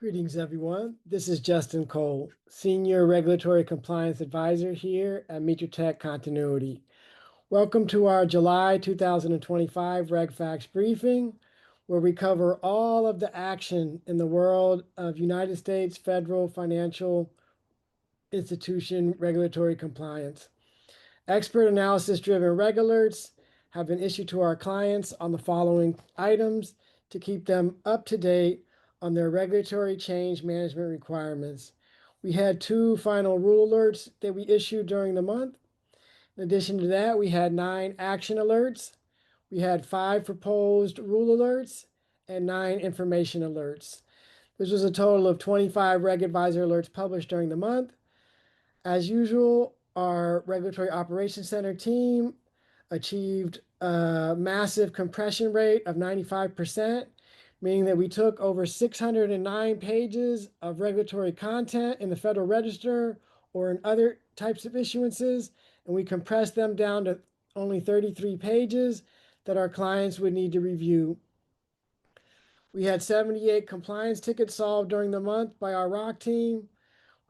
Greetings, everyone. This is Justin Cole, Senior Regulatory Compliance Advisor here at Mitratech Continuity. Welcome to our July 2025 RegFacts briefing, where we cover all of the action in the world of United States federal financial institution regulatory compliance. Expert analysis-driven reg alerts have been issued to our clients on the following items to keep them up to date on their regulatory change management requirements. We had 2 final rule alerts that we issued during the month. In addition to that, we had 9 action alerts. We had 5 proposed rule alerts and 9 information alerts. This was a total of 25 Reg Advisor alerts published during the month. As usual, our Regulatory Operations Center team achieved a massive compression rate of 95%, meaning that we took over 609 pages of regulatory content in the Federal Register or in other types of issuances, and we compressed them down to only 33 pages that our clients would need to review. We had 78 compliance tickets solved during the month by our ROC team.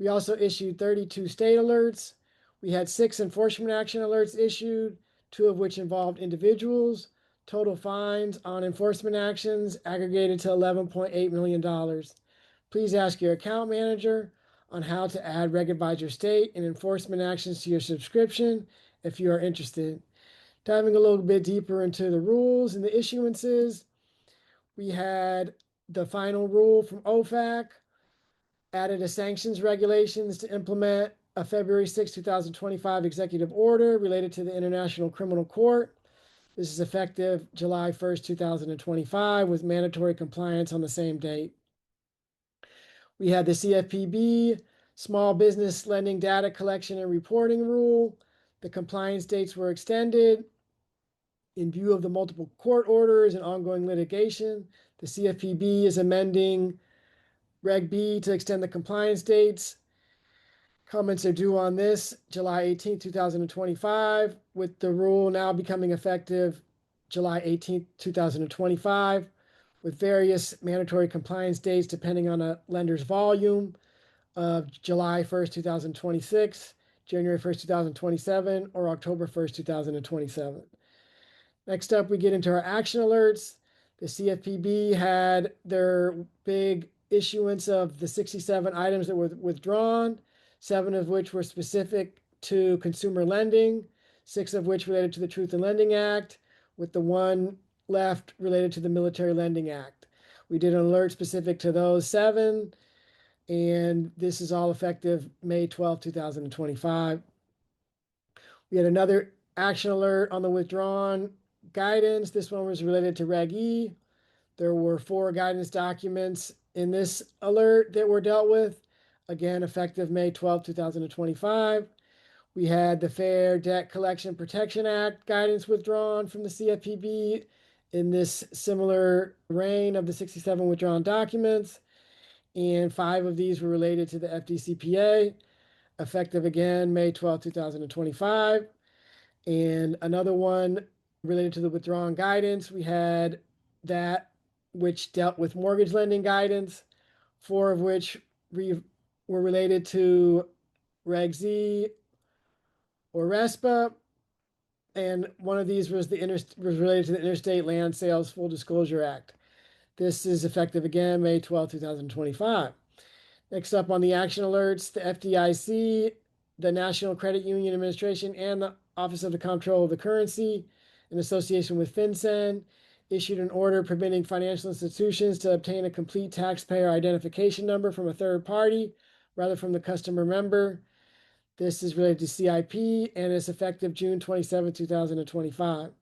We also issued 32 state alerts. We had 6 enforcement action alerts issued, 2 of which involved individuals. Total fines on enforcement actions aggregated to $11.8 million. Please ask your account manager on how to add Reg Advisor State and enforcement actions to your subscription if you are interested. Diving a little bit deeper into the rules and the issuances, we had the final rule from OFAC, added a sanctions regulations to implement a February 6, 2025 executive order related to the International Criminal Court. This is effective July 1st, 2025, with mandatory compliance on the same date. We had the CFPB Small Business Lending Data Collection and Reporting Rule. The compliance dates were extended in view of the multiple court orders and ongoing litigation. The CFPB is amending Reg B to extend the compliance dates. Comments are due on this July 18, 2025, with the rule now becoming effective July 18, 2025, with various mandatory compliance dates depending on a lender's volume of July 1st, 2026, January 1st, 2027, or October 1st, 2027. Next up, we get into our action alerts. The CFPB had their big issuance of the 67 items that were withdrawn, 7 of which were specific to consumer lending, 6 of which related to the Truth in Lending Act, with the 1 left related to the Military Lending Act. We did an alert specific to those 7, and this is all effective May 12, 2025. We had another action alert on the withdrawn guidance. This one was related to Reg E. There were 4 guidance documents in this alert that were dealt with. Again, effective May 12, 2025. We had the Fair Debt Collection Protection Act guidance withdrawn from the CFPB in this similar reign of the 67 withdrawn documents. And 5 of these were related to the FDCPA, effective again May 12, 2025. And another one related to the withdrawn guidance, we had that which dealt with mortgage lending guidance, 4 of which were related to Reg Z or RESPA, and one of these was related to the Interstate Land Sales Full Disclosure Act. This is effective again May 12, 2025. Next up on the action alerts, the FDIC, the National Credit Union Administration, and the Office of the Comptroller of the Currency, in association with FinCEN, issued an order permitting financial institutions to obtain a complete taxpayer identification number from a third party rather from the customer member. This is related to CIP and is effective June 27, 2025.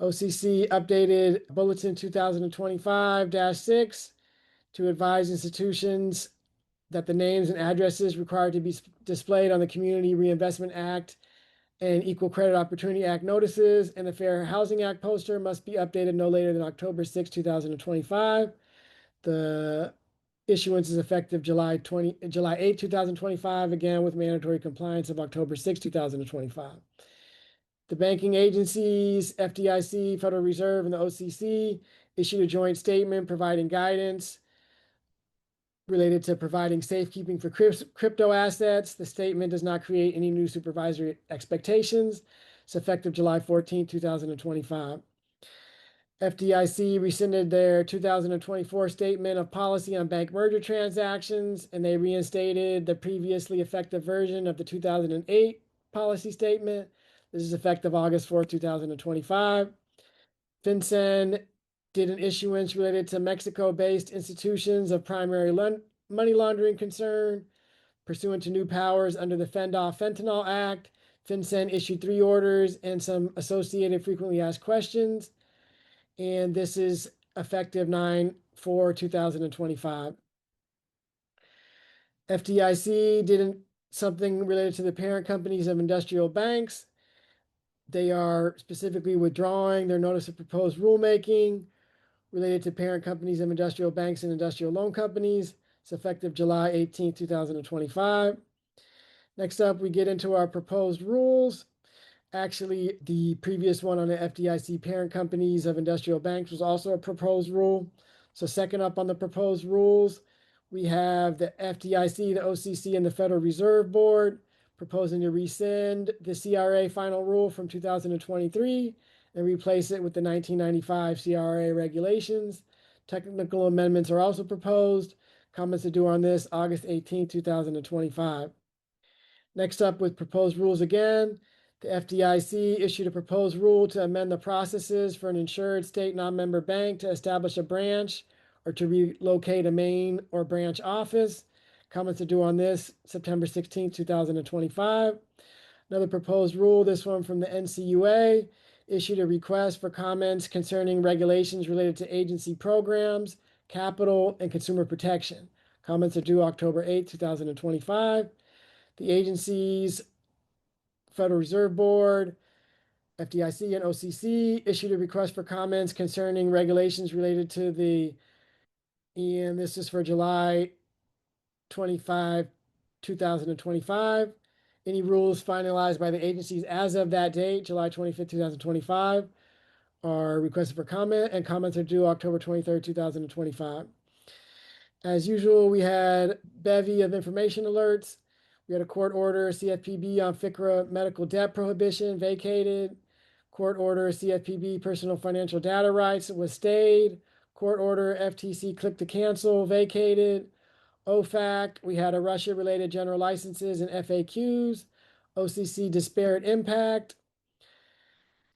OCC updated Bulletin 2025-6 to advise institutions that the names and addresses required to be displayed on the Community Reinvestment Act and Equal Credit Opportunity Act notices and the Fair Housing Act poster must be updated no later than October 6, 2025. The issuance is effective July 8, 2025, again with mandatory compliance of October 6, 2025. The banking agencies, FDIC, Federal Reserve, and the OCC issued a joint statement providing guidance related to providing safekeeping for crypto assets. The statement does not create any new supervisory expectations. It's effective July 14, 2025. FDIC rescinded their 2024 statement of policy on bank merger transactions, and they reinstated the previously effective version of the 2008 policy statement. This is effective August 4th, 2025. FinCEN did an issuance related to Mexico-based institutions of primary money laundering concern. Pursuant to new powers under the Fentanyl Act, FinCEN issued 3 orders and some associated frequently asked questions. And this is effective 9/4/2025. FDIC did something related to the parent companies of industrial banks. They are specifically withdrawing their notice of proposed rulemaking related to parent companies of industrial banks and industrial loan companies. It's effective July 18, 2025. Next up, we get into our proposed rules. Actually, the previous one on the FDIC parent companies of industrial banks was also a proposed rule. So second up on the proposed rules, we have the FDIC, the OCC, and the Federal Reserve Board proposing to rescind the CRA final rule from 2023 and replace it with the 1995 CRA regulations. Technical amendments are also proposed. Comments are due on this August 18, 2025. Next up with proposed rules again, the FDIC issued a proposed rule to amend the processes for an insured state non-member bank to establish a branch or to relocate a main or branch office. Comments are due on this September 16, 2025. Another proposed rule, this one from the NCUA, issued a request for comments concerning regulations related to agency programs, capital, and consumer protection. Comments are due October 8, 2025. The agencies, Federal Reserve Board, FDIC, and OCC issued a request for comments concerning regulations related to and this is for July 25, 2025. Any rules finalized by the agencies as of that date, July 25th, 2025, are requested for comment, and comments are due October 23rd, 2025. As usual, we had bevy of information alerts. We had a court order, CFPB on FCRA medical debt prohibition vacated. Court order, CFPB personal financial data rights was stayed. Court order, FTC click to cancel vacated. OFAC, we had a Russia-related general licenses and FAQs. OCC disparate impact.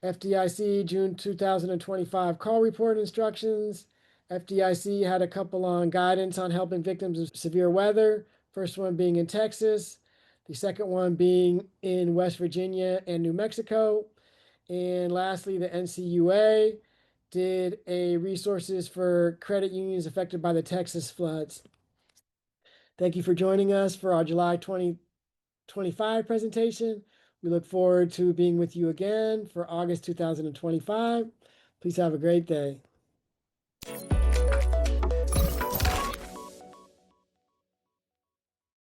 FDIC June 2025 call report instructions. FDIC had a couple on guidance on helping victims of severe weather. First one being in Texas. The second one being in West Virginia and New Mexico. And lastly, the NCUA did a resources for credit unions affected by the Texas floods. Thank you for joining us for our July 2025 presentation. We look forward to being with you again for August 2025. Please have a great day.